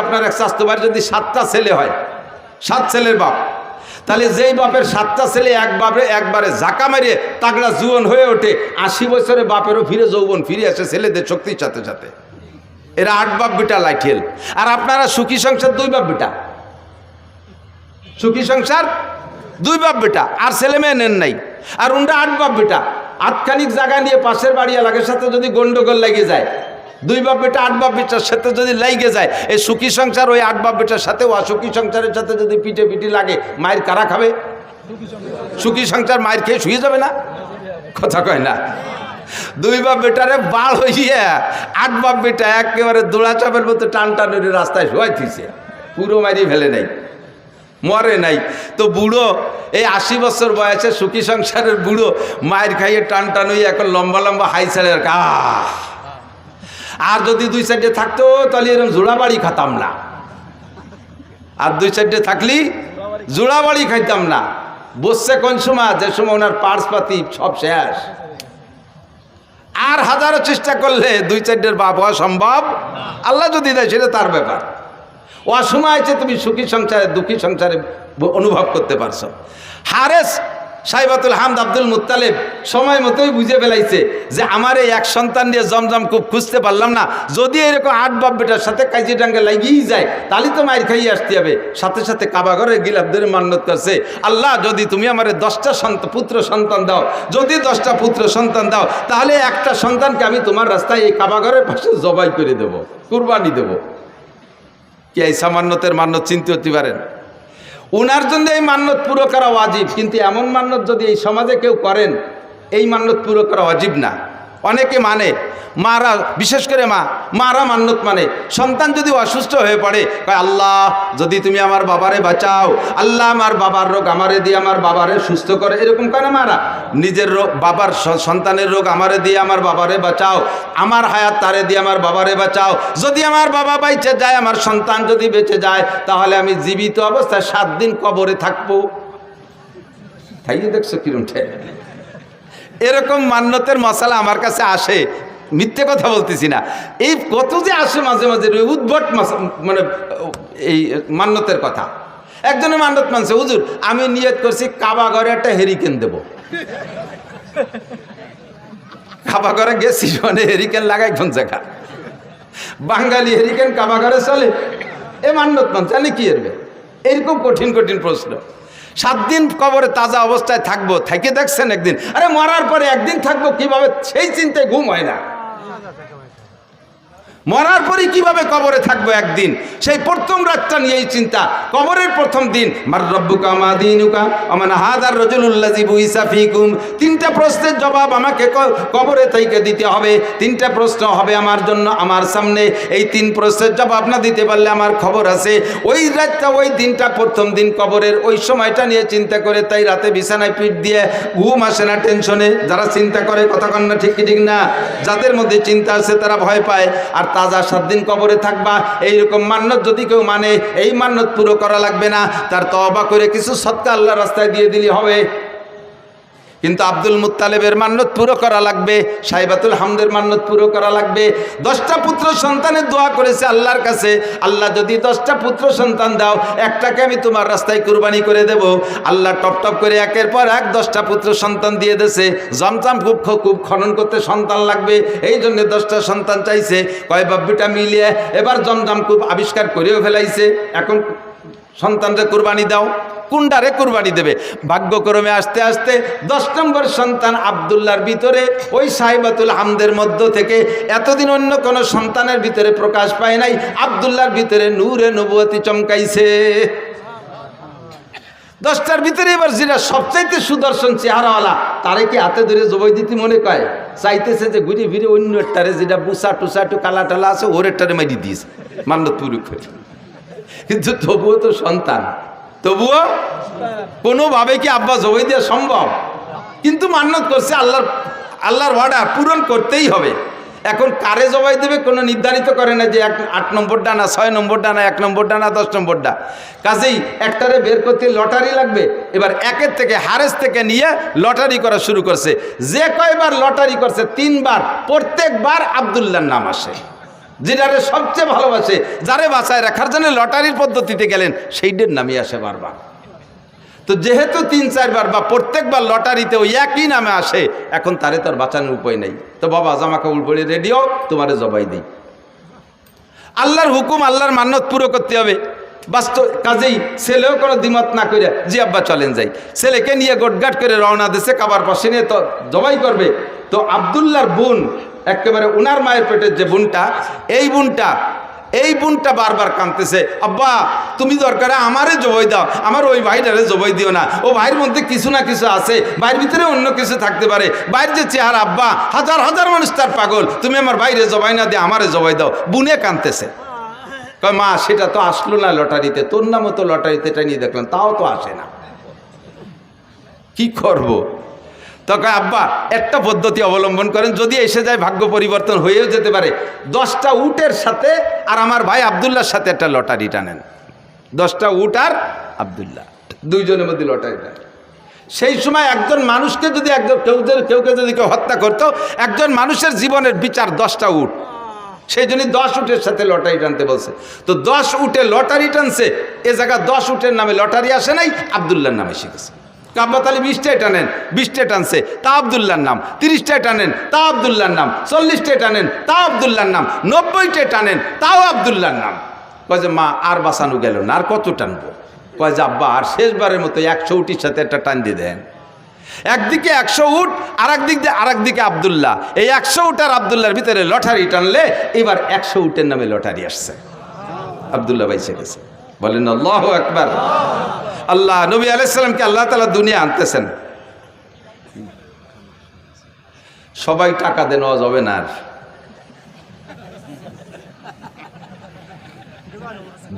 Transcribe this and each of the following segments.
আপনার এক স্বাস্থ্য ভাই যদি 7টা ছেলে হয়, 7 ছেলের বাপ, তাহলে যেই বাপের 7টা ছেলে একবারে ঝাঁকা মারিয়ে তাগড়া জুয়ন হয়ে ওঠে, 80 বছরে বাপেরও ফিরে যৌবন ফিরে আসে ছেলেদের শক্তির সাথে সাথে। এরা 8 বাপ বেটা লাইঠেল। আর আপনারা সুখী সংসার 2 বাপ বেটা, সুখী সংসার 2 বাপ বেটা, আর ছেলে মেয়ে নেন নাই। আর উনটা 8 বাপ বেটা, আটখানিক জায়গা নিয়ে পাশের বাড়ি এলাকার সাথে যদি গন্ডগোল লেগে যায়, 2 বাপ বেটা 8 বাপ বেটার সাথে যদি লাগে যায়, এই সুখী সংসার ওই 8 বাপ বেটার সাথে অসুখী সংসারের সাথে যদি পিঠে পিঠে লাগে, মায়ের কারা খাবে? সুখী সংসার মায়ের খেয়ে শুয়ে যাবে না? কথা কয় না। 2 বাপ বেটারে বাল হইয়া 8 বাপ বেটা একেবারে দোড়াচাপের মতো টান টানুরে রাস্তায় শোয়াই দিছে, পুরো মারি ফেলে নাই, মরে নাই। তো বুড়ো এই 80 বছর বয়সে সুখী সংসারের বুড়ো মায়ের খাইয়ে টান টান হইয়া এখন লম্বা লম্বা হাই ছেড়ে আর যদি 2 সাইডে থাকতো তাহলে এরকম জোড়া বাড়ি খাতাম না। আর 2 সাইডে থাকলি জোড়া বাড়ি খাইতাম না। বসছে কোন সময়? যে সময় ওনার পার্স পাতি সব শেষ। আর হাজারো চেষ্টা করলে 2 সাইডের বাপ হওয়া সম্ভব। আল্লাহ যদি দেয় সেটা তার ব্যাপার। অসময় আছে তুমি সুখী সংসারে দুঃখী সংসারে অনুভব করতে পারছো। হারেস সাইবাতুল হামদ আব্দুল মুত্তালিব সময় মতোই বুঝে ফেলাইছে যে আমার এই এক সন্তান নিয়ে জমজম খুব খুঁজতে পারলাম না, যদি এরকম 8 বাপ বেটার সাথে কাজী ডাঙ্গে লাগিয়েই যায় তাহলে তো মায়ের খাইয়ে আসতে হবে। সাথে সাথে কাবা ঘরে গিলাফ ধরে মান্নত করছে, আল্লাহ যদি তুমি আমার 10টা পুত্র সন্তান দাও, যদি 10টা পুত্র সন্তান দাও তাহলে একটা সন্তানকে আমি তোমার রাস্তায় এই কাবা ঘরের পাশে জবাই করে দেব, কুরবানি দেব। কি এই সামান্যতের মান্যত চিনতে হতে পারেন? উনার জন্য এই মান্যত পুরো করা ওয়াজিব, কিন্তু এমন মান্যত যদি এই সমাজে কেউ করেন, এই মান্যত পুরো করা ওয়াজিব না। অনেকে মানে, মারা বিশেষ করে মারা মান্যত মানে সন্তান যদি অসুস্থ হয়ে পড়ে, কয় আল্লাহ যদি তুমি আমার বাবারে বাঁচাও, আল্লাহ আমার বাবার রোগ আমারে দিয়ে আমার বাবারে সুস্থ করে, এরকম করে মারা। নিজের রোগ বাবার সন্তানের রোগ আমারে দিয়ে আমার বাবারে বাঁচাও, আমার হায়াত তারে দিয়ে আমার বাবারে বাঁচাও, যদি আমার বাবা বেঁচে যায়, আমার সন্তান যদি বেঁচে যায়, তাহলে আমি জীবিত অবস্থায় 7 দিন কবরে থাকবো। তাই দেখছো কিরম ঠেক। এরকম মান্যতের মশালা আমার কাছে আসে, মিথ্যে কথা বলতেছি না। এই কত যে আসে মাঝে মাঝে উদ্ভট মানে এই মান্যতের কথা। একজনে মান্যত মানছে, হুজুর আমি নিয়ত করছি কাবা ঘরে একটা হেরিকেন দেব। কাবা ঘরে গেছি মানে হেরিকেন লাগাই কোন জায়গা? বাঙালি হেরিকেন কাবা ঘরে চলে? এ মান্যত মানছে, জানি কি এরবে? এরকম কঠিন কঠিন প্রশ্ন। 7 দিন কবরে তাজা অবস্থায় থাকবো, থেকে দেখছেন একদিন? আরে মরার পরে একদিন থাকবো কিভাবে, সেই চিন্তায় ঘুম হয় না। মরার পরে কিভাবে কবরে থাকবো একদিন, সেই প্রথম রাতটা নিয়েই চিন্তা। কবরের প্রথম দিন, মার রব্বুকা মা দীনুকা ওমান হাযার রাজুলুল্লাযী বুইসা ফীকুম। 3টা প্রশ্নের জবাব আমাকে কবরে থেকে দিতে হবে। 3টা প্রশ্ন হবে আমার জন্য, আমার সামনে। এই 3 প্রশ্নের জবাব না দিতে পারলে আমার খবর আছে। ওই রাতটা, ওই দিনটা, প্রথম দিন কবরের ওই সময়টা নিয়ে চিন্তা করে তাই রাতে বিছানায় পিঠ দিয়ে ঘুম আসে না টেনশনে। যারা চিন্তা করে, কথা কন না, ঠিক কি ঠিক না? যাদের মধ্যে চিন্তা আছে তারা ভয় পায়। আর তাজা 7 দিন কবরে থাকবা, এইরকম মান্যত যদি কেউ মানে, এই মান্যত পুরো করা লাগবে না, তার তওবা করে কিছু সদকা আল্লাহর রাস্তায় দিয়ে দিলে হবে। কিন্তু আব্দুল মুত্তালিবের মান্যত পুরো করা লাগবে, সাইবাতুল হামদের মান্যত পুরো করা লাগবে। 10টা পুত্র সন্তানের দোয়া করেছে আল্লাহর কাছে, আল্লাহ যদি 10টা পুত্র সন্তান দাও, একটাকে আমি তোমার রাস্তায় কুরবানি করে দেব। আল্লাহ টপ টপ করে একের পর এক 10টা পুত্র সন্তান দিয়ে দেছে। জমজম খুব খনন করতে সন্তান লাগবে, এই জন্য 10টা সন্তান চাইছে। কয় বাব্বিটা মিলিয়ে এবার জমজম খুব আবিষ্কার করেও ফেলাইছে। এখন সন্তানরে কুরবানি দাও, কোনটারে কুরবানি দেবে? ভাগ্যক্রমে আস্তে আস্তে 10 নম্বর সন্তান আব্দুল্লাহর ভিতরে, ওই সাইবাতুল হামদের মধ্য থেকে এতদিন অন্য কোনো সন্তানের ভিতরে প্রকাশ পায় নাই, আব্দুল্লাহর ভিতরে নূরে নবুয়তি চমকাইছে। 10টার ভিতরে এবার যেটা সবচাইতে সুদর্শন চেহারাওয়ালা, তারে কি হাতে ধরে জবাই দিতে মনে কয়? চাইতেছে যে ঘুরে ফিরে অন্য একটারে, যেটা বুসা টুসা একটু কালা টালা আছে, ওর একটারে মারি দিস মান্যত পুরো করে। কিন্তু তবুও তো সন্তান, তবুও কোনোভাবে কি আব্বা জবাই দেওয়া সম্ভব? কিন্তু মান্যত করছে, আল্লাহর ওয়াদা পূরণ করতেই হবে। এখন কারে জবাই দেবে কোনো নির্ধারিত করে না যে 8 নম্বর ডানা, 6 নম্বর ডানা, 1 নম্বর ডানা, 10 নম্বর ডা। কাজেই একটারে বের করতে লটারি লাগবে। এবার একের থেকে হারেস থেকে নিয়ে লটারি করা শুরু করছে। যে কয়বার লটারি করছে 3 বার, প্রত্যেকবার আব্দুল্লাহর নাম আসে। যেটারে সবচেয়ে ভালোবাসে, যারে বাঁচায় রাখার জন্য লটারির পদ্ধতিতে গেলেন, সেইটার নামই আসে বারবার। তো যেহেতু 3-4 বার বা প্রত্যেকবার লটারিতে ওই একই নামে আসে, এখন তারে তার বাঁচানোর উপায় নেই। তো বাবা জামা কাপড় পরে রেডিও, তোমারে জবাই দিই। আল্লাহর হুকুম, আল্লাহর মান্যত পুরো করতে হবে। বাস্তব কাজেই ছেলেও কোনো দ্বিমত না করে জি আব্বা চলেন যাই, ছেলেকে নিয়ে গোটগাট করে রওনা দিছে, কাবার পাশে নিয়ে তো জবাই করবে। তো আব্দুল্লাহর বোন, একেবারে উনার মায়ের পেটের যে বোনটা, এই বোনটা বারবার কাঁদতেছে, আব্বা তুমি দরকারে আমারে জবাই দাও, আমার ওই ভাইটারে জবাই দিও না, ও ভাইয়ের মধ্যে কিছু না কিছু আছে, ভাইয়ের ভিতরে অন্য কিছু থাকতে পারে, ভাইয়ের যে চেহারা, আব্বা হাজার হাজার মানুষ তার পাগল, তুমি আমার ভাইরে জবাই না দিয়ে আমারে জবাই দাও। বুনে কাঁদতেছে, কয় মা সেটা তো আসলো না লটারিতে, তোর নামও তো লটারিতে টানিয়ে দেখলাম, তাও তো আসে না, কি করব? তো কয় আব্বা একটা পদ্ধতি অবলম্বন করেন, যদি এসে যায় ভাগ্য পরিবর্তন হয়েও যেতে পারে, 10টা উটের সাথে আর আমার ভাই আব্দুল্লাহর সাথে একটা লটারি টানেন। 10টা উট আর আব্দুল্লাহ, দুইজনের মধ্যে লটারি টানেন। সেই সময় একজন মানুষকে যদি কেউকে যদি কেউ হত্যা করতো, একজন মানুষের জীবনের বিচার 10টা উট, সেই জন্য 10 উটের সাথে লটারি টানতে বলছে। তো 10 উটে লটারি টানছে, এ জায়গায় 10 উটের নামে লটারি আসে নাই, আব্দুল্লাহর নামে শিখেছে। আব্বা তাহলে 20টায় টানেন, 20টায় টানছে, তা আব্দুল্লাহর নাম। 30টায় টানেন, তা আব্দুল্লাহর নাম। 40টায় টানেন, তা আব্দুল্লাহর নাম। 90টায় টানেন, তাও আব্দুল্লাহর নাম। কয় যে মা আর বাঁচানো গেল না, আর কত টানবো? কয় যে আব্বা আর শেষবারের মতো 100 উটির সাথে একটা টান দিয়ে দেন। একদিকে 100 উট, আর একদিকে আব্দুল্লাহ। এই 100 উট আর আব্দুল্লাহর ভিতরে লটারি টানলে এবার 100 উটের নামে লটারি আসছে, আব্দুল্লাহ বাইসে গেছে। বলেন আল্লাহু আকবার। আল্লাহ নবী আলাইহিস সালামকে আল্লাহ তাআলা দুনিয়া আনতেছেন, সবাই টাকা দেন যাবে না। আর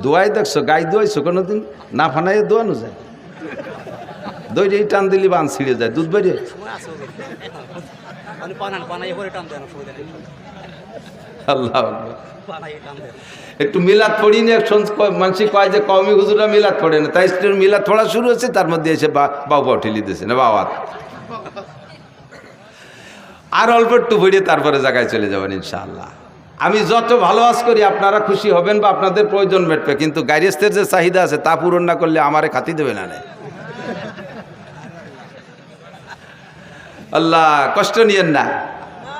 দোয়াই দেখছো, গাই দোয়াইছো কোনোদিন? না ফানাইয়ে দোয়ানো যায়, দই টান দিলি বান ছিঁড়ে যায়, দুধ বেরিয়ে। আল্লাহ একটু মিলাদ পড়ি নিয়ে মানুষ কয় যে কওমি হুজুরা মিলাদ পড়ে না, তাই মিলাদ পড়া শুরু হচ্ছে, তার মধ্যে এসে বাবা ঠেলি দিয়েছে না বাবা। আর অল্প একটু পড়িয়ে তারপরে জায়গায় চলে যাবেন ইনশাআল্লাহ। আমি যত ভালো আজ করি আপনারা খুশি হবেন বা আপনাদের প্রয়োজন মেটবে, কিন্তু গাইরেস্তের যে চাহিদা আছে তা পূরণ না করলে আমারে খাতি দেবে না। আল্লাহ কষ্ট নিয়েন না।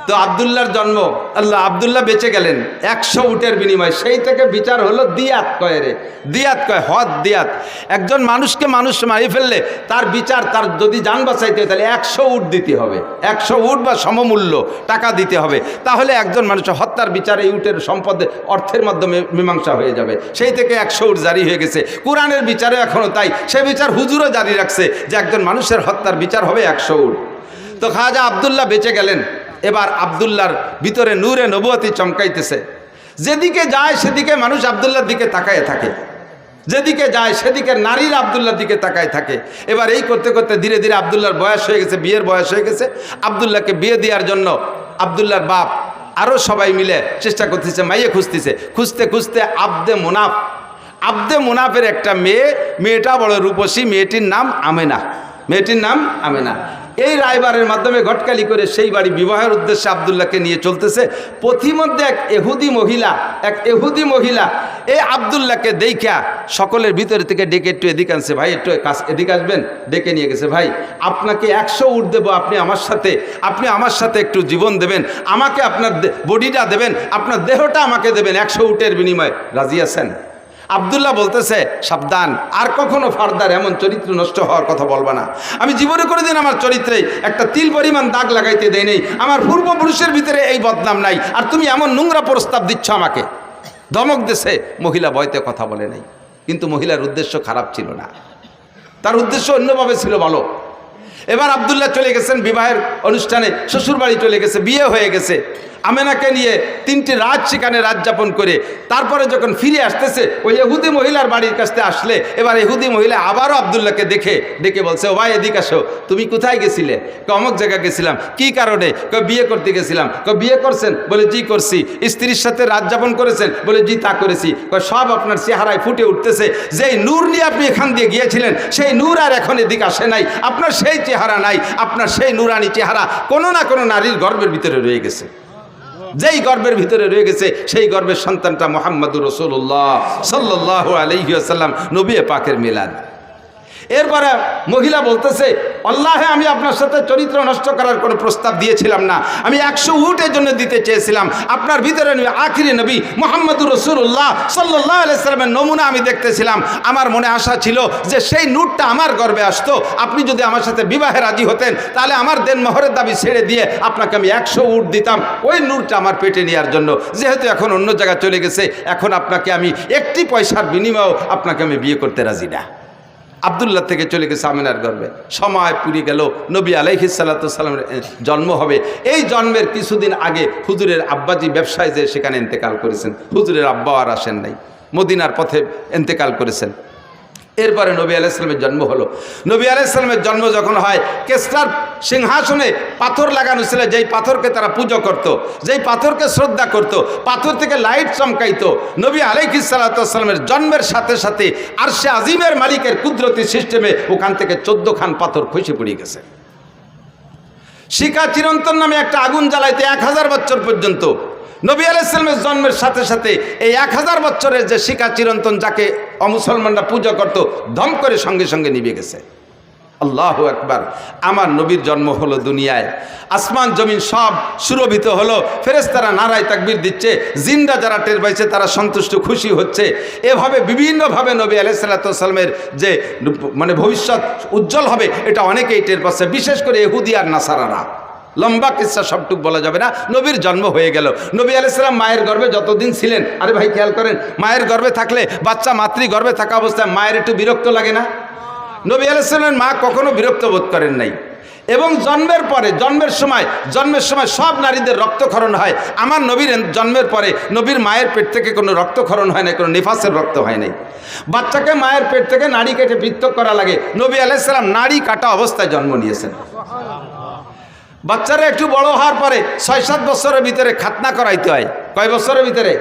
তো আব্দুল্লাহর জন্ম, আল্লাহ আব্দুল্লাহ বেঁচে গেলেন 100 উটের বিনিময়। সেই থেকে বিচার হলো দিয়াত, কয় রে দিয়াত, কয় হদ দিয়াত। একজন মানুষকে মানুষ মারি ফেললে তার বিচার, তার যদি জান বাঁচাইতে হয় তাহলে 100 উট দিতে হবে, 100 উট বা সমমূল্য টাকা দিতে হবে, তাহলে একজন মানুষের হত্যার বিচার এই উটের সম্পদে অর্থের মাধ্যমে মীমাংসা হয়ে যাবে। সেই থেকে 100 উট জারি হয়ে গেছে। কোরআনের বিচারে এখনও তাই, সে বিচার হুজুরও জারি রাখছে যে একজন মানুষের হত্যার বিচার হবে 100 উট। তো খাজা আব্দুল্লাহ বেঁচে গেলেন। এবার আব্দুল্লাহর ভিতরে নূরে নবুয়তি চমকাইতেছে। যেদিকে যায় সেদিকে মানুষ আব্দুল্লাহর দিকে তাকায় থাকে, যেদিকে যায় সেদিকে নারীরা আব্দুল্লাহর দিকে তাকায় থাকে। এবার এই করতে করতে ধীরে ধীরে আব্দুল্লাহর বয়স হয়ে গেছে, বিয়ের বয়স হয়ে গেছে। আব্দুল্লাহকে বিয়ে দেওয়ার জন্য আব্দুল্লাহর বাপ আরও সবাই মিলে চেষ্টা করতেছে, মাইয়ে খুঁজতেছে। খুঁজতে খুঁজতে আব্দে মুনাফের একটা মেয়েটা বড় রূপসী, মেয়েটির নাম আমেনা। এই রায়বারের মাধ্যমে ঘটকালি করে সেই বাড়ি বিবাহের উদ্দেশ্যে আব্দুল্লাহকে নিয়ে চলতেছে। পথিমধ্যে এক এহুদি মহিলা এই আব্দুল্লাহকে দেখা সকলের ভিতরে থেকে ডেকে একটু এদিকে আনছে, ভাই একটু এদিকে আসবেন, ডেকে নিয়ে গেছে। ভাই আপনাকে 100 উট দেবো, আপনি আমার সাথে একটু জীবন দেবেন, আমাকে আপনার বডিটা দেবেন, আপনার দেহটা আমাকে দেবেন, 100 উটের বিনিময়ে রাজি আছেন? আব্দুল্লাহ বলতেছে, সাবধান, আর কখনো ফার্দার এমন চরিত্র নষ্ট হওয়ার কথা বলবা না। আমি জীবনে কোনোদিন আমার চরিত্রে একটা তিল পরিমাণ দাগ লাগাইতে দেই নেই, আমার পূর্বপুরুষের ভিতরে এই বদনাম নাই, আর তুমি এমন নোংরা প্রস্তাব দিচ্ছ আমাকে। ধমক দেশে মহিলা ভয়তে কথা বলে নাই, কিন্তু মহিলার উদ্দেশ্য খারাপ ছিল না, তার উদ্দেশ্য অন্যভাবে ছিল ভালো। এবার আব্দুল্লাহ চলে গেছেন বিবাহের অনুষ্ঠানে, শ্বশুরবাড়ি চলে গেছে, বিয়ে হয়ে গেছে। আমেনাকে নিয়ে 3টি রাত সেখানে রাত যাপন করে তারপরে যখন ফিরে আসতেছে, ওই ইহুদি মহিলার বাড়ির কাছে আসলে এবার ইহুদি মহিলা আবারও আব্দুল্লাহকে ডেকে বলছে, ও ভাই এদিকে আসো, তুমি কোথায় গেছিলে? অমুক জায়গায় গেছিলাম। কি কারণে? বিয়ে করতে গেছিলাম। বিয়ে করছেন? বলে জি করছি। স্ত্রীর সাথে রাত যাপন করেছেন? বলে জি তা করেছি। সব আপনার চেহারায় ফুটে উঠতেছে, যেই নূর নিয়ে আপনি এখান দিয়ে গিয়েছিলেন সেই নূর আর এখন এদিকে আসে নাই, আপনার সেই চেহারা নাই, আপনার সেই নূরানি চেহারা কোনো না কোনো নারীর গর্ভের ভিতরে রয়ে গেছে। যেই গর্ভের ভিতরে রয়ে গেছে সেই গর্ভের সন্তানটা মুহাম্মাদুর রাসূলুল্লাহ সাল্লাল্লাহু আলাইহি ওয়াসাল্লাম, নবী পাকের মিলাদ। এরপরে মহিলা বলতেছে, আল্লাহে আমি আপনার সাথে চরিত্র নষ্ট করার কোনো প্রস্তাব দিয়েছিলাম না, আমি 100 উটের জন্য দিতে চেয়েছিলাম। আপনার ভিতরে আখিরি নবী মুহাম্মাদুর রাসূলুল্লাহ সাল্লাল্লাহু আলাইহি সাল্লামের নমুনা আমি দেখতেছিলাম। আমার মনে আশা ছিল যে সেই নূরটা আমার গর্ভে আসতো, আপনি যদি আমার সাথে বিবাহে রাজি হতেন তাহলে আমার দেনমোহরের দাবি ছেড়ে দিয়ে আপনাকে আমি 100 উট দিতাম ওই নূরটা আমার পেটে নেওয়ার জন্য। যেহেতু এখন অন্য জায়গায় চলে গেছে, এখন আপনাকে আমি একটি পয়সার বিনিময়েও আপনাকে আমি বিয়ে করতে রাজি না। আব্দুল্লাহ থেকে চলে গেছে আমিনার গর্ভে। সময় পুরি গেল, নবী আলাইহিস সালাতু ওয়াস সালামের জন্ম হবে। এই জন্মের কিছুদিন আগে হুজুরের আব্বাজি ব্যবসায় যে সেখানে ইন্তেকাল করেছেন। হুজুরের আব্বা আর আসেন নাই, মদিনার পথে ইন্তেকাল করেছেন। এরপরে নবী আলাইহিস সালামের জন্ম হলো। নবী আলাইহিস সালামের জন্ম যখন হয়, কেসরার সিংহাসনে পাথর লাগানো ছিল, যেই পাথরকে তারা পুজো করত, যেই পাথরকে শ্রদ্ধা করত, পাথর থেকে লাইট চমকাইতো। নবী আলাইহিস সালাতু ওয়াস সালামের জন্মের সাথে সাথে আরশে আজিমের মালিকের কুদরতি সিস্টেমে ওখান থেকে 14 খান পাথর খসে পড়ে গেছে। শিখা চিরন্তন নামে একটা আগুন জ্বালাইতে 1000 বছর পর্যন্ত। নবী আলাইহিস সালামের জন্মের সাথে সাথে এই 1000 বছরের যে শিখা চিরন্তন, যাকে অমুসলমানরা পূজা করত, ধম করে সঙ্গে সঙ্গে নিভে গেছে। আল্লাহু আকবার। আমার নবীর জন্ম হলো দুনিয়ায়, আসমান জমিন সব সুরভিত হলো, ফেরেশতারা নারায় তাকবীর দিচ্ছে, জিন্দা যারা টের পাইছে তারা সন্তুষ্ট খুশি হচ্ছে। এভাবে বিভিন্নভাবে নবী আলাইহিস সালাতু ওয়াস সালামের যে ভবিষ্যৎ উজ্জ্বল হবে এটা অনেকেই টের পাচ্ছে, বিশেষ করে ইহুদি আর নাসারারা। লম্বা কিসসা সবটুক বলা যাবে না। নবীর জন্ম হয়ে গেল। নবী আলাইহিস সালাম মায়ের গর্ভে যতদিন ছিলেন, আরে ভাই খেয়াল করেন, মায়ের গর্ভে থাকলে বাচ্চা মাতৃ গর্ভে থাকা অবস্থায় মায়ের একটু বিরক্ত লাগে না? নবী আলাইহিস সালামের মা কখনো বিরক্ত বোধ করেন নাই। এবং জন্মের পরে, জন্মের সময় সব নারীদের রক্তক্ষরণ হয়। আমার নবীর জন্মের পরে নবীর মায়ের পেট থেকে কোনো রক্তক্ষরণ হয় না, কোনো নিফাসের রক্ত হয় নাই। বাচ্চাকে মায়ের পেট থেকে নাড়ি কেটে পৃথক করা লাগে। নবী আলাইহিস সালাম নাড়ি কাটা অবস্থায় জন্ম নিয়েছেন। বাচ্চারা একটু বড় হওয়ার পরে 6-7 বছরের ভিতরে খাতনা করাইতে হয়। কয় বছরের ভিতরে?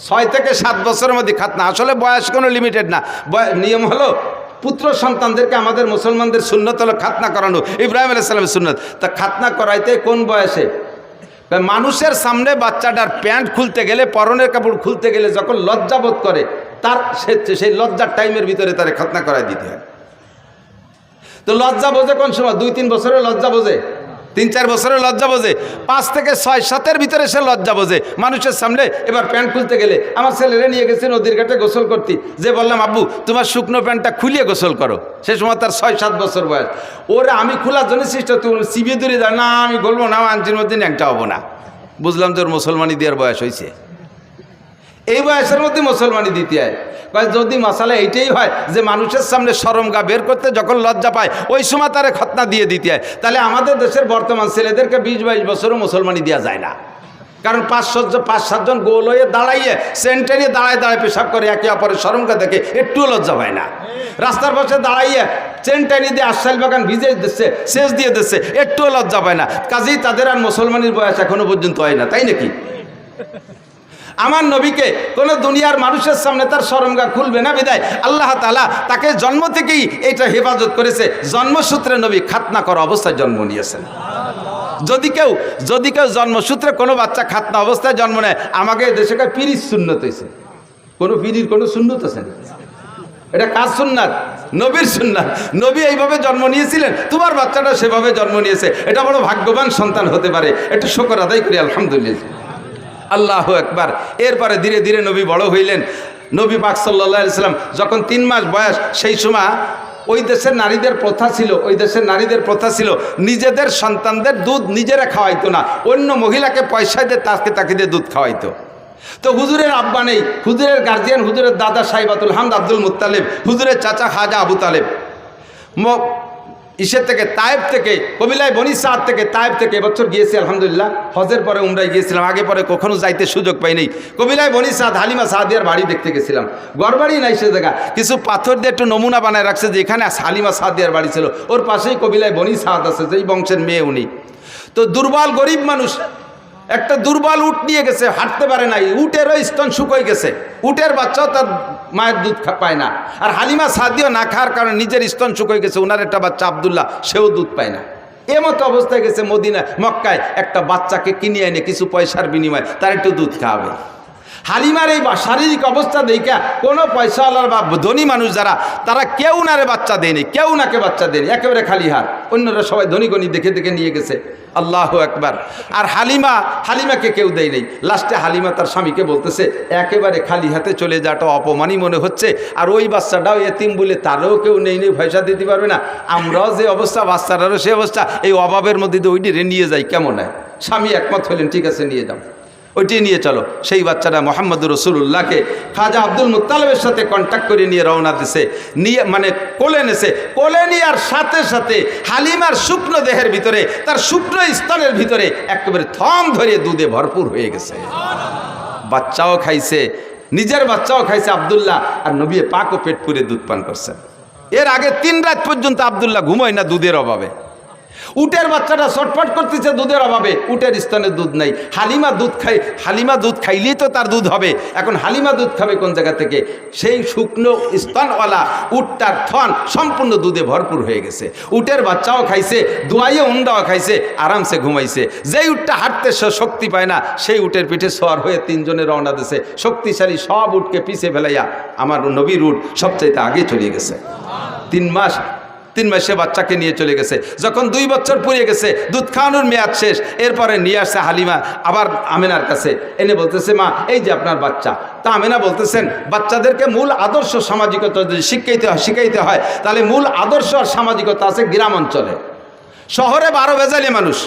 6 থেকে 7 বছরের মধ্যে খাতনা। আসলে বয়স কোনো লিমিটেড না, নিয়ম হলো পুত্র সন্তানদেরকে আমাদের মুসলমানদের সুন্নত হলো খাতনা করানো, ইব্রাহিম আলাইহিস সালামের সুন্নত। তা খাতনা করাইতে কোন বয়সে? মানুষের সামনে বাচ্চাটার প্যান্ট খুলতে গেলে, পরনের কাপড় খুলতে গেলে যখন লজ্জা বোধ করে, তার সেই লজ্জার টাইমের ভিতরে তারে খাতনা করাই দিতে হয়। তো লজ্জা বোঝে কোন সময়? 2-3 বছরের লজ্জা বোঝে, 3-4 বছরের লজ্জা বোঝে, 5 থেকে 6-7-এর ভিতরে সে লজ্জা বোঝে। মানুষের সামনে এবার প্যান্ট খুলতে গেলে, আমার ছেলেরে নিয়ে গেছে নদীর ঘাটে গোসল করতে, যে বললাম আব্বু তোমার শুকনো প্যান্টটা খুলিয়ে গোসল করো, সে সময় তার 6-7 বছর বয়স। ওরা আমি খোলার জন্য চেষ্টা, তুই চিবিয়ে দূরে যায় না, আমি বলবো না, আঞ্চির মধ্যে ন্যাংটা হবো না। বুঝলাম তোর মুসলমানি দেওয়ার বয়স হয়েছে। এই বয়সের মধ্যে মুসলমানি দিতে হয়। যদি মশালা এইটাই হয় যে মানুষের সামনে শরমগা বের করতে যখন লজ্জা পায় ওই সময় তারে খতনা দিয়ে দিতে হয়, তাহলে আমাদের দেশের বর্তমান ছেলেদেরকে 20-22 বছরও মুসলমানি দেওয়া যায় না। কারণ 5-7 জন গোল হয়ে দাঁড়াইয়ে সেন্টে নিয়ে দাঁড়ায় পেশাব করে, একে অপরের শরমগা দেখে একটুও লজ্জা পায় না। রাস্তার পাশে দাঁড়াইয়ে চেনটানি দিয়ে আশাইল বাগান ভিজে দিচ্ছে, সেচ দিয়ে দিচ্ছে, একটুও লজ্জা পায় না। কাজেই তাদের আর মুসলমানের বয়স এখনো পর্যন্ত হয় না, তাই নাকি? আমার নবীকে কোন দুনিয়ার মানুষের সামনে তার শরমগা খুলবে না, বিদায় আল্লাহ তাআলা তাকে জন্ম থেকেই এটা হেফাজত করেছে। জন্মসূত্রে নবী খাতনা করা অবস্থায় জন্ম নিয়েছেন। যদি কেউ জন্মসূত্রে কোনো বাচ্চা খাতনা অবস্থায় জন্ম নেয়, আমাকে দেশে পিরির সুন্নত হয়েছে। কোনো পিরির কোনো সুন্নত আছে না, এটা কাজ সুন্নাত, নবীর সুন্নাত। নবী এইভাবে জন্ম নিয়েছিলেন, তোমার বাচ্চাটা সেভাবে জন্ম নিয়েছে, এটা বড় ভাগ্যবান সন্তান হতে পারে। একটু শুকর আদায় করি আলহামদুলিল্লাহ, আল্লাহু আকবার। এরপরে ধীরে ধীরে নবী বড় হইলেন। নবী পাক সাল্লাল্লাহু আলাইহি সাল্লাম যখন 3 মাস বয়স, সেই সময় ওই দেশের নারীদের প্রথা ছিল নিজেদের সন্তানদের দুধ নিজেরা খাওয়াইতো না, অন্য মহিলাকে পয়সা দিয়ে তাকে দিয়ে দুধ খাওয়াইতো। তো হুজুরের আব্বা নেই, হুজুরের গার্জিয়ান হুজুরের দাদা সাইবাতুল হামদ আব্দুল মুত্তালিব, হুজুরের চাচা খাজা আবু তালেব ইসের থেকে তায়েব থেকে, কবিলায় বনি সাদ থেকে, তায়েব থেকে এবছর গিয়েছি আলহামদুলিল্লাহ। হজের পরে উমরায় গিয়েছিলাম, আগে পরে কখনো যাইতে সুযোগ পাইনি। কবিলায় বনি সাদ হালিমা সাদিয়ার বাড়ি দেখতে গেছিলাম। ঘরবাড়ি নাই সে জায়গা, কিছু পাথর দিয়ে একটু নমুনা বানায় রাখছে যে এখানে হালিমা সাদিয়ার বাড়ি ছিল। ওর পাশেই কবিলায় বনি সাদ আছে, যেই বংশের মেয়ে উনি। তো দুর্বল গরিব মানুষ, একটা দুর্বল উট নিয়ে গেছে, হাঁটতে পারে নাই, উটেরও স্তন শুকোয় গেছে, উটের বাচ্চাও তার মায়ের দুধ পায় না। আর হালিমা সাদিও না খাওয়ার কারণে নিজের স্তন শুকোয় গেছে, ওনার একটা বাচ্চা আব্দুল্লাহ, সেও দুধ পায় না। এমতো অবস্থায় গেছে মদিনা মক্কায় একটা বাচ্চাকে কিনে এনে কিছু পয়সার বিনিময়ে তার একটু দুধ খাওয়াবে। হালিমার এই শারীরিক অবস্থা দেখা কোনো পয়সাওয়ালার বা ধনী মানুষ যারা তারা কেউ নারে বাচ্চা দেয়নি, কেউ নাকে বাচ্চা দেয়নি, একেবারে খালি হাত। অন্যরা সবাই ধনী গণী দেখে দেখে নিয়ে গেছে। আল্লাহু আকবার। আর হালিমাকে কেউ দেয় নেই। লাস্টে হালিমা তার স্বামীকে বলতেছে একেবারে খালি হাতে চলে যাওয়াটা অপমানই মনে হচ্ছে, আর ওই বাচ্চাটাও এতিম বলে তারও কেউ নেই পয়সা দিতে পারবে না, আমরাও যে অবস্থা বাচ্চাটারও সে অবস্থা, এই অভাবের মধ্যে দিয়ে ওইটি নিয়ে যাই কেমন হয়। স্বামী একমত হলেন, ঠিক আছে নিয়ে যাও, ওইটি নিয়ে চলো। সেই বাচ্চাটা মোহাম্মদ রসুল্লাহকে খাজা আব্দুল মুত্তালিবের সাথে কন্ট্যাক্ট করে নিয়ে রওনা দিছে, নিয়ে মানে কোলে নেছে। কোলে নেওয়ার সাথে সাথে হালিমার শুকনো দেহের ভিতরে, তার শুকনো স্তনের ভিতরে একেবারে থম ধরে দুধে ভরপুর হয়ে গেছে। বাচ্চাও খাইছে, নিজের বাচ্চাও খাইছে আব্দুল্লাহ, আর নবী পাকও পেট পুরে দুধ পান করছেন। এর আগে 3 রাত পর্যন্ত আব্দুল্লাহ ঘুমোয় না দুধের অভাবে। উটের বাচ্চাটা ছটফট করতেছে দুধের অভাবে, উটের স্তনে দুধ নাই। হালিমা দুধ খাইলেই তো তার দুধ হবে। এখন হালিমা দুধ খাবে কোন জায়গা থেকে? সেই শুকনো স্তনওয়ালা উটটার থন সম্পূর্ণ দুধে ভরপুর হয়ে গেছে। উটের বাচ্চাও খাইছে, দোয়াইয়ে উন্ডাও খাইছে, আরামসে ঘুমাইছে। যেই উটটা হাঁটতে শক্তি পায় না, সেই উটের পিঠে সওয়ার হয়ে 3 জনে রওনা দিছে। শক্তিশালী সব উটকে পিছে ফেলাইয়া আমার নবীর উট সবচাইতে আগে চলে গেছে। 3 মাসে বাচ্চাকে নিয়ে চলে গেছে। যখন 2 বছর পুড়িয়ে গেছে, দুধ খাওয়ানোর মেয়াদ শেষ, এরপরে নিয়ে আসছে হালিমা আবার আমেনার কাছে, এনে বলতেছে মা এই যে আপনার বাচ্চা। তা আমেনা বলতেছেন বাচ্চাদেরকে মূল আদর্শ সামাজিকতা যদি শিখাইতে হয় তাহলে মূল আদর্শ আর সামাজিকতা আছে গ্রাম অঞ্চলে। শহরে 12 ভেজালি মানুষ,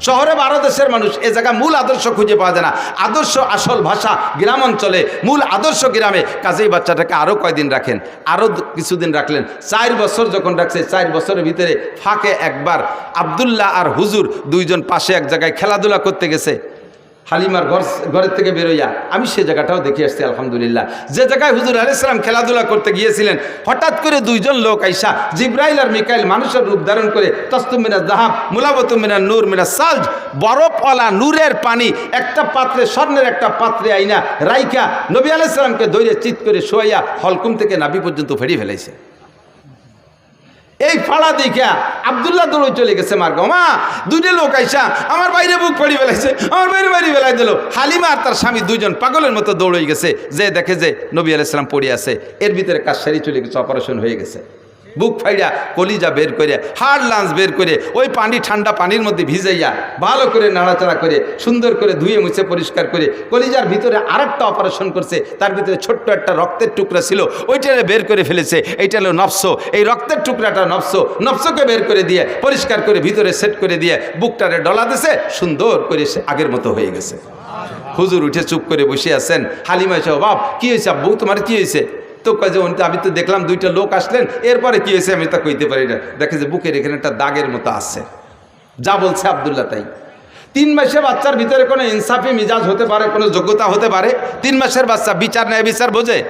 শহরে 12 দেশের মানুষ, এ জায়গায় মূল আদর্শ খুঁজে পাওয়া যায় না। আদর্শ আসল ভাষা গ্রাম অঞ্চলে, মূল আদর্শ গ্রামে। কাজেই বাচ্চাটাকে আরও কয়দিন রাখেন, আরও কিছুদিন রাখলেন। 4 বছর যখন রাখছে, 4 বছরের ভিতরে ফাঁকে একবার আব্দুল্লাহ আর হুজুর 2 জন পাশে এক জায়গায় খেলাধুলা করতে গেছে। হালিমার ঘরের থেকে বেরোইয়া আমি সে জায়গাটাও দেখে আসছি আলহামদুলিল্লাহ। যে জায়গায় হুজুর আলাইহিস সালাম খেলাধুলা করতে গিয়েছিলেন, হঠাৎ করে 2 জন লোক আইসা, জিব্রাইল আর মিকাইল, মানুষের রূপ ধারণ করে, তস্তুম মিনাজ যাহাব মুলাবাতুম মিনান নূর মিনাস সালজ, বরফওয়ালা নূরের পানি একটা পাত্রে, স্বর্ণের একটা পাত্রে আইনা রাইখা নবী আলাইহিস সালামকে ধরে চিৎ করে শোয়াইয়া হলকুম থেকে নাভি পর্যন্ত ফেরি ফেলাইছে। এই ফাড়া দেখা আব্দুল্লাহ দৌড়ে চলে গেছে মার গো, মা 2টা লোক আইসা আমার বাইরে বুক পড়ি ফেলাইছে, আমার বাইরে ফেলাই দিল। হালিমা আর তার স্বামী 2 জন পাগলের মতো দৌড়ে গেছে, যে দেখে যে নবী আলাইহিস সালাম পড়ে আছে। এর ভিতরে কাজ সারি চলে গেছে, অপারেশন হয়ে গেছে। বুক ফাইড়া কলিজা বের করে, হাড় লাঞ্চ বের করে, ওই পানি ঠান্ডা পানির মধ্যে ভিজাইয়া ভালো করে নাড়াচাড়া করে সুন্দর করে ধুয়ে মুছে পরিষ্কার করে কলিজার ভিতরে আরেকটা অপারেশন করছে। তার ভিতরে ছোট্ট একটা রক্তের টুকরা ছিল, ওইটা বের করে ফেলেছে। এইটা হলো নফস। এই রক্তের টুকরাটা নফসকে বের করে দিয়ে পরিষ্কার করে ভিতরে সেট করে দিয়ে বুকটারে ডলা দিছে, সুন্দর করে সে আগের মতো হয়ে গেছে। হুজুর উঠে চুপ করে বসে আছেন। হালিমা এসে, বাপ কি হয়েছে আব্বু, তোমার কি হয়েছে? তো কাজে আমি তো দেখলাম 2টা লোক আসলেন, এরপরে কি হয়েছে আমি তা কইতে পারি না। দেখে যে বুকের এখানে একটা দাগের মতো আসছে। যা বলছে আব্দুল্লাহ তাই। 3 মাসে বাচ্চার ভিতরে কোনো ইনসাফি মিজাজ হতে পারে, কোনো যোগ্যতা হতে পারে? 3 মাসের বাচ্চা বিচার ন্যায় বিচার বোঝে?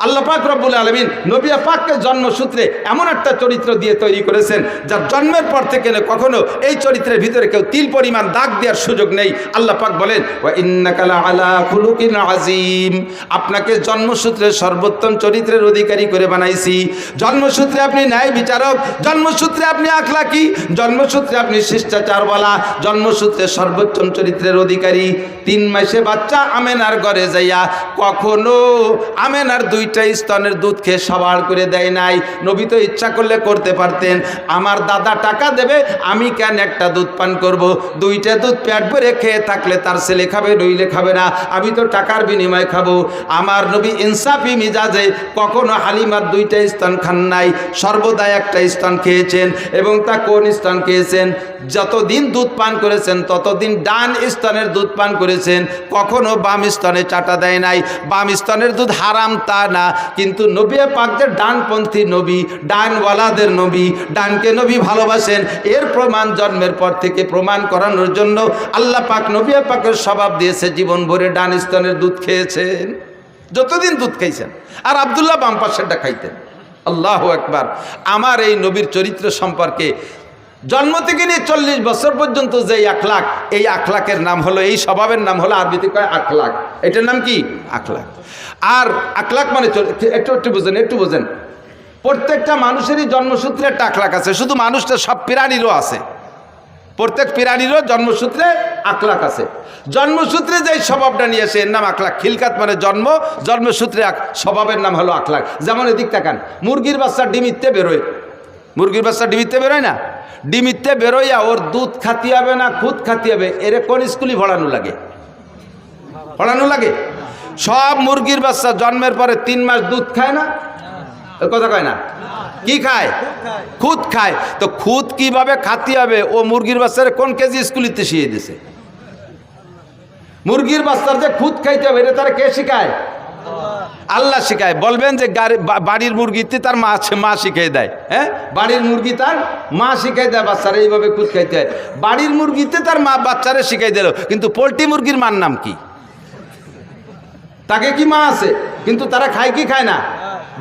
আল্লাহ পাক রব্বুল আলামিন নবী পাককে জন্মসূত্রে এমন একটা চরিত্র দিয়ে তৈরি করেছেন, যার জন্মের পর থেকে কখনো এই চরিত্রের ভিতরে কেউ তিল পরিমাণ দাগ দেওয়ার সুযোগ নেই। আল্লাহ পাক বলেন, ওয়া ইন্নাকা লাআলা খুলুকিন আযীম, আপনাকে জন্মসূত্রে সর্বোত্তম চরিত্রের অধিকারী করে বানাইছি। জন্মসূত্রে আপনি ন্যায় বিচারক, জন্মসূত্রে আপনি আখলাকি, জন্মসূত্রে আপনি শিষ্টাচারওয়ালা, জন্মসূত্রে সর্বোত্তম চরিত্রের অধিকারী। 3 মাসে বাচ্চা আমেনার ঘরে যাইয়া কখনো আমেনার 2টা স্তনের দুধ খেয়ে সবার করে দেয় নাই। নবী তো ইচ্ছা করলে করতে পারতেন, আমার দাদা টাকা দেবে, আমি কেন একটা দুধ পান করব? 2টা দুধ পেট ভরে খেয়ে থাকলে তার ছেলে খাবে, নইলে খাবে না, আমি তো টাকার বিনিময়ে খাবো। আমার নবী ইনসাফি মিজাজে কখনো হালিমার 2টা স্তন খান নাই, সর্বদা একটা স্তন খেয়েছেন। এবং তা কোন স্তন খেয়েছেন? যতদিন দুধ পান করেছেন ততদিন ডান স্তনের দুধ পান করেছেন, কখনো বাম স্তনে চাটা দেয় নাই। বাম স্তনের দুধ হারাম তা না, কিন্তু নবী পাক যে ডানপন্থী নবী, ডানওয়ালাদের নবী, ডানকে নবী ভালোবাসেন, এর প্রমাণ জন্মের পর থেকে প্রমাণ করানোর জন্য আল্লাহ পাক নবী পাকের স্বভাব দিয়েছে জীবন ভরে ডান স্তনের দুধ খেয়েছেন, যতদিন দুধ খাইছেন। আর আব্দুল্লাহ বাম পাশেরটা খাইতেন। আল্লাহু আকবার। আমার এই নবীর চরিত্র সম্পর্কে জন্ম থেকে নিয়ে 40 বছর পর্যন্ত যে আখলাক, এই আখলাকের নাম হলো, এই স্বভাবের নাম হলো আরবিতে কয় আখলাক। এটার নাম কি? আখলাক। আর আখলাক মানে একটু বোঝেন, প্রত্যেকটা মানুষেরই জন্মসূত্রে একটা আখলাক আছে। শুধু মানুষটা, সব প্রাণীরও আছে। প্রত্যেক প্রাণীরও জন্মসূত্রে আখলাক আছে। জন্মসূত্রে যে স্বভাবটা নিয়ে আসে এর নাম আখলাক। খিলকাত মানে জন্ম, জন্মসূত্রে স্বভাবের নাম হলো আখলাক। যেমন এদিক তাকান, মুরগির বাচ্চা ডিমিতে বেরোয়, মুরগির বাচ্চা ডিমিতে বেরোয় না, ডিমিতে বেরোইয়া ওর দুধ খাতি হবে না খুদ খাতি হবে, এর কোন স্কুলে পড়ানো লাগে? পড়ানো লাগে? সব মুরগির বাচ্চা জন্মের পরে 3 মাস দুধ খায় না? কথা কয় না? কি খায়? খুদ খায়। তো খুদ কিভাবে খাতি হবে ও মুরগির বাচ্চার কোন কেজি স্কুলিতে শিখিয়ে দিছে? মুরগির বাচ্চার যে খুদ খাইতে হবে এটা তারা কে শিখায়? আল্লাহ শিখায়। বলবেন যে বাড়ির মুরগিতে তার মা শিখিয়ে দেয়। হ্যাঁ, বাড়ির মুরগি তার মা শিখাই দেয় বাচ্চারা এইভাবে খুদ খাইতে হয়। বাড়ির মুরগিতে তার মা বাচ্চারা শিখাই দিল, কিন্তু পোলট্রি মুরগির মার নাম কি? তাকে কি মা আছে? কিন্তু তারা খায় কি খায় না?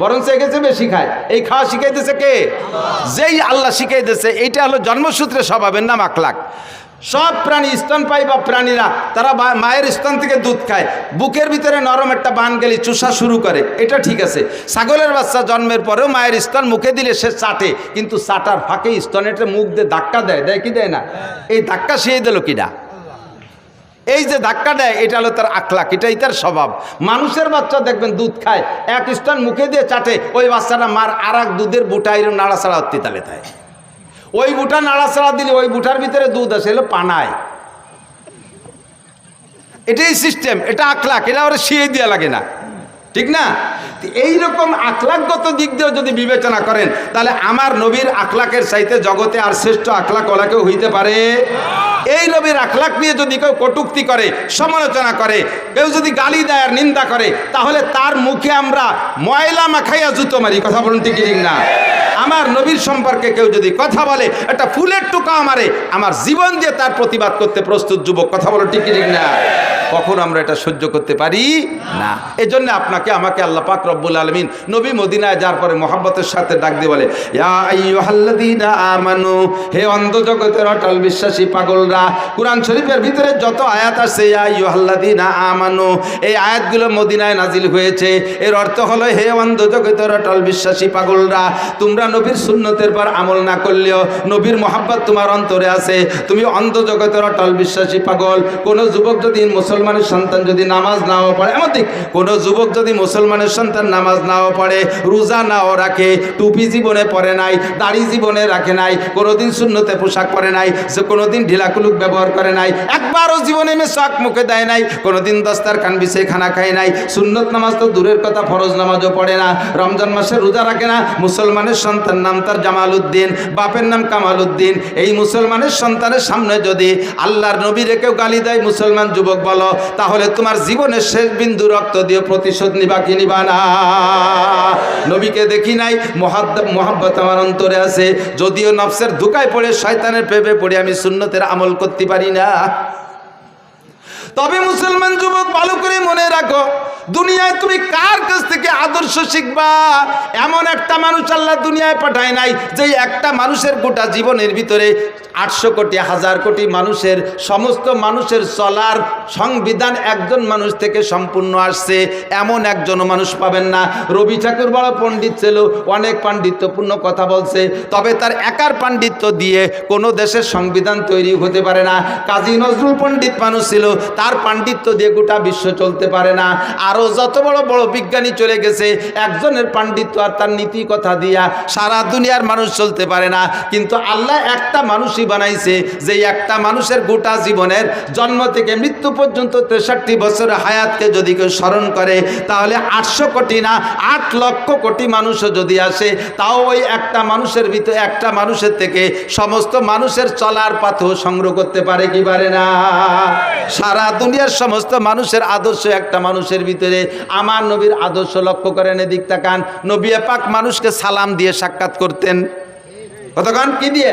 বরং সে গেছে বেশি খায়। এই খাওয়া শিখাইতেছে কে? যেই আল্লাহ শিখাইতেছে। এইটা হলো জন্মসূত্রে স্বভাবের নাম আখলাক। সব প্রাণী স্তনপায়ী বা প্রাণীরা তারা মায়ের স্তন থেকে দুধ খায়, বুকের ভিতরে নরম একটা বান গেলে চুষা শুরু করে, এটা ঠিক আছে। ছাগলের বাচ্চা জন্মের পরেও মায়ের স্তন মুখে দিলে সে চাটে, কিন্তু চাটার ফাঁকে স্তনেতে মুখ দিয়ে ধাক্কা দেয়, দেয় কি দেয় না? এই ধাক্কা শিয়ে দিল কিনা? এই যে ধাক্কা দেয় এটা হলো তার আখলাক, এটাই তার স্বভাব। মানুষের বাচ্চা দেখবেন দুধ খায়, এক স্তন মুখে দিয়ে চাটে, ওই বাচ্চাটা মার আর এক দুধের বুটা এরকম নাড়াচাড়া হতে তালে তাই, ওই বুটা নাড়াচাড়া দিলে ওই বুটার ভিতরে দুধ আসে, এলো পানায়। এটাই সিস্টেম, এটা আখলাক, এটা ওরা শিয়ে দেওয়া লাগে না, ঠিক না? এইরকম আখলাকগত দিক দিয়েও যদি বিবেচনা করেন তাহলে আমার নবীর আখলাকের চাইতে জগতে আর শ্রেষ্ঠ আখলাক ওলা কেউ হইতে পারে? এই নবীর আখলাক নিয়ে যদি কেউ কটূক্তি করে, সমালোচনা করে, কেউ যদি গালি দেয় আর নিন্দা করে, তাহলে তার মুখে আমরা ময়লা মাখাইয়া জুতো মারি। কথা বলুন ঠিক না? আমার নবীর সম্পর্কে কেউ যদি কথা বলে, একটা ফুলের টুকা মারে, আমার জীবন দিয়ে তার প্রতিবাদ করতে প্রস্তুত যুবক। কথা বলো ঠিক না? কখন আমরা এটা সহ্য করতে পারি না। এজন্য আপনাকে আমাকে আল্লাহ পাক রব্বুল আলামিন নবী মদিনায় যাওয়ার পরে মহব্বতের সাথে ডাক দিয়ে বলে, ইয়া আইয়ুহাল্লাযীনা আমানু, হে অন্ধ জগতের অটল বিশ্বাসী পাগলরা। কুরআন শরীফের ভিতরে যত আয়াত আছে ইয়া আইয়ুহাল্লাযীনা আমানু, এই আয়াতগুলো মদিনায় নাজিল হয়েছে। এর অর্থ হলো, হে অন্ধ জগতের অটল বিশ্বাসী পাগলরা, তোমরা নবীর সুন্নতের পর আমল না করলেও নবীর মহব্বত তোমার অন্তরে আছে, তুমি অন্ধ জগতের অটল বিশ্বাসী পাগল। কোনো যুবক যদি মুসলমানের সন্তান যদি নামাজ নাও পড়ে, এমনকি কোনো যুবক যদি মুসলমানের সন্তান নামাজ নাও পড়ে, রোজা নাও রাখে, টুপি জীবনে পরে নাই, দাড়ি জীবনে রাখে নাই, কোনোদিন সুন্নতে পোশাক পরে নাই, যে কোনোদিন ঢিলাকুলুক ব্যবহার করে নাই, একবারও জীবনে মেশাক মুখে দেয় নাই, কোনোদিন দস্তারখান বিছিয়ে খানা খায় নাই, সুন্নত নামাজ তো দূরের কথা ফরজ নামাজও পড়ে না, রমজান মাসে রোজা রাখে না, মুসলমানের সন্তান নাম তার জামাল উদ্দিন, বাপের নাম কামাল উদ্দিন, এই মুসলমানের সন্তানের সামনে যদি আল্লাহর নবীরে কেউ গালি দেয়, মুসলমান যুবক বলো, তাহলে তোমার জীবনের শেষ বিন্দু রক্ত দিয়ে প্রতিশোধ নিবা কি নিবা না? নবীকে দেখি নাই, মোহাব্বত আমার অন্তরে আছে, যদিও নফসের ধোঁকায় পড়ে শয়তানের প্রেমে পড়ে আমি সুন্নতের আমল করতে পারি না। তবে মুসলমান যুবক ভালো করে মনে রাখো, দুনিয়ায় তুমি কার কাছ থেকে আদর্শ শিখবা? এমন একটা মানুষ আল্লাহ দুনিয়ায় পাঠায় নাই যে একটা মানুষের গোটা জীবনের ভিতরে 800 কোটি 1000 কোটি মানুষের সমস্ত মানুষের চলার সংবিধান একজন মানুষ থেকে সম্পূর্ণ আসছে, এমন একজনও মানুষ পাবেন না। রবি ঠাকুর বড় পণ্ডিত ছিল, অনেক পাণ্ডিত্যপূর্ণ কথা বলছে, তবে তার একার পাণ্ডিত্য দিয়ে কোনো দেশের সংবিধান তৈরি হতে পারে না। কাজী নজরুল পণ্ডিত মানুষ ছিল, তার পাণ্ডিত্য দিয়ে গোটা বিশ্ব চলতে পারে না। আরও যত বড় বড় বিজ্ঞানী চলে গেছে, একজনের পাণ্ডিত্য আর তার নীতি কথা দিয়া সারা দুনিয়ার মানুষ চলতে পারে না। কিন্তু আল্লাহ একটা মানুষই বানাইছে, যে একটা মানুষের গোটা জীবনের জন্ম থেকে মৃত্যু পর্যন্ত 63 বছরের হায়াতকে যদি কেউ স্মরণ করে, তাহলে 800 কোটি না 8 লক্ষ কোটি মানুষও যদি আসে, তাও ওই একটা মানুষের ভিতরে, একটা মানুষের থেকে সমস্ত মানুষের চলার পাথও সংগ্রহ করতে পারে কি পারে না? সারা দুনিয়ার সমস্ত মানুষের আদর্শ একটা মানুষের ভিতরে। আমার নবীর আদর্শ লক্ষ্য করেন, এদিক তাকান। নবী পাক মানুষকে সালাম দিয়ে সাক্ষাৎ করতেন। কতক্ষণ কি দিয়ে?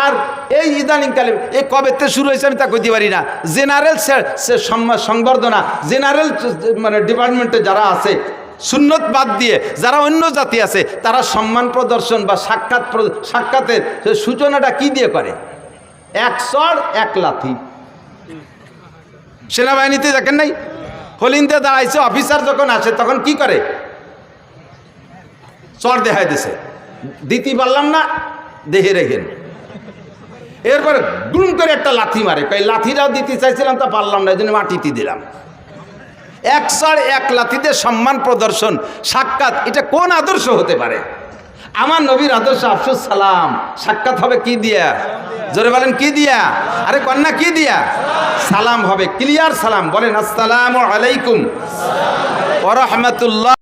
আর এই ইদানিংকালে এই কবেতে শুরু হয়েছে আমি তা কইতে পারি না। জেনারেল সংবর্ধনা, জেনারেল মানে ডিপার্টমেন্টে যারা আছে, সুন্নত বাদ দিয়ে যারা অন্য জাতি আছে, তারা সম্মান প্রদর্শন বা সাক্ষাতের সূচনাটা কি দিয়ে করে? 1 চড় 1 লাথি। সেনাবাহিনীতে দেখেন নাই, হলিন্দে দাঁড়াইছে, অফিসার যখন আসে তখন কি করে? চড় দেখাই দিছে, দিতে পারলাম না, দেহে রেখেন। এরপরে গুম করে একটা লাথি মারে, কই লাথিটাও দিতে চাইছিলাম তা পারলাম না, এই জন্য মাটিতে দিলাম। এক সার এক লাথিতে সম্মান প্রদর্শন, সাক্ষাৎ, এটা কোন আদর্শ হতে পারে? আমার নবীর আদর্শ আফসুস সালাম, সাক্ষাৎ হবে কি দিয়া? জোরে বলেন কি দিয়া? আরে কন্যা কি দিয়া? সালাম হবে, ক্লিয়ার সালাম। বলেন আসসালামু আলাইকুম ওয়া রাহমাতুল্লাহ।